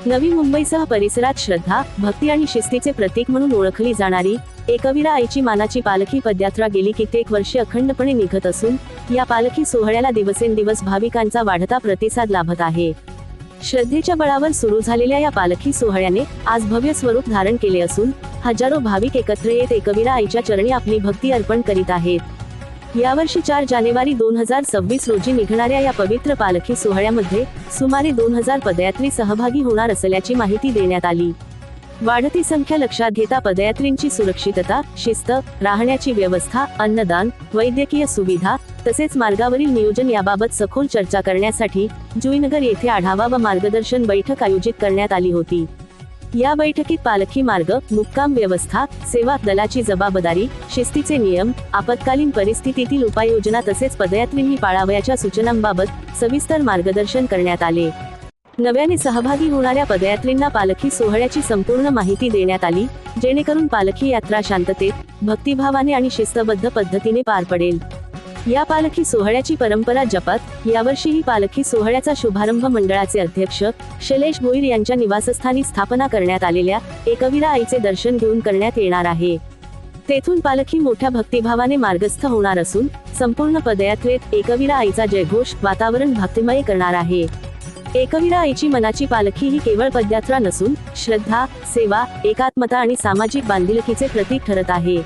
नवी मुंबईसह परिसरात श्रद्धा, भक्ती आणि शिस्तीचे प्रतीक म्हणून ओळखली जाणारी एकविरा आईची मानाची पालखी पदयात्रा गेली कित्येक वर्षे अखंडपणे निघत असून या पालखी सोहळ्याला दिवसेंदिवस भाविकांचा वाढता प्रतिसाद लाभत आहे। श्रद्धेच्या बळावर सुरू झालेल्या या पालखी सोहळ्याने आज भव्य स्वरूप धारण केले असून हजारो भाविक एकत्र येत एकविरा आईच्या चरणी आपली भक्ती अर्पण करीत आहेत। यावर्षी 4 जानेवारी 2026 रोजी निघणाऱ्या या पवित्र पालखी सोहळ्यामध्ये सुमारे 2000 पदयात्री सहभागी होणार असल्याची माहिती देण्यात आली। वाढती संख्या लक्षात घेता पदयात्रींची सुरक्षितता, शिस्त, राहण्याची व्यवस्था, अन्नदान, वैद्यकीय सुविधा तसेच मार्गावरील नियोजन याबाबत सखोल चर्चा करण्यासाठी जुईनगर येथे आढावा व मार्गदर्शन बैठक आयोजित करण्यात आली होती। या बैठकीत पालखी मार्ग, मुक्काम व्यवस्था, सेवा दलाची जबाबदारी, शिस्तीचे नियम, आपत्कालीन परिस्थितीतील उपाययोजना तसेच पदयात्रींनी पाळावयाच्या सूचनांबाबत सविस्तर मार्गदर्शन करण्यात आले। नव्याने सहभागी होणाऱ्या पदयात्रींना पालखी सोहळ्याची संपूर्ण माहिती देण्यात आली, जेणेकरून पालखी यात्रा शांततेत, भक्तिभावाने आणि शिस्तबद्ध पद्धतीने पार पडेल। या पालखी सोहळ्याची परंपरा जपत यावर्षीही पालखी सोहळ्याचा शुभारंभ मंडळाचे अध्यक्ष शैलेश भोईर यांच्या निवासस्थानी स्थापना करण्यात आलेल्या एकविरा आईचे दर्शन घेऊन करण्यात येणार आहे। तेथून पालखी मोठ्या भक्तिभावाने मार्गस्थ होणार असून संपूर्ण पदयात्रेत एकविरा आईचा जयघोष वातावरण भक्तिमय करणार आहे। एकविरा आईची मनाची पालखी ही केवळ पदयात्रा नसून श्रद्धा, सेवा, एकात्मता आणि सामाजिक बांधिलकीचे प्रतीक ठरत आहे।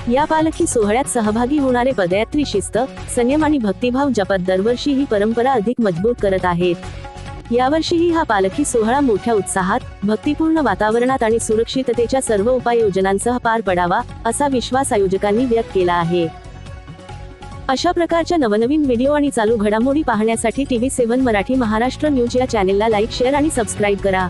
या पालखी सोहळ्यात सहभागी होणारे पदयात्री शिस्त, संयम आणि भक्तिभाव जपत दरवर्षी ही परंपरा अधिक मजबूत करत आहेत। यावर्षीही हा पालखी सोहळा मोठ्या उत्साहात, भक्तिपूर्ण वातावरणात आणि सुरक्षिततेच्या सर्व उपाययोजनांसह पार पडावा असा विश्वास आयोजकांनी व्यक्त केला आहे। अशा प्रकारच्या नवनवीन व्हिडिओ आणि चालू घडामोडी पाहण्यासाठी TV7 मराठी महाराष्ट्र न्यूज या चॅनेलला लाईक, शेअर आणि सबस्क्राईब करा।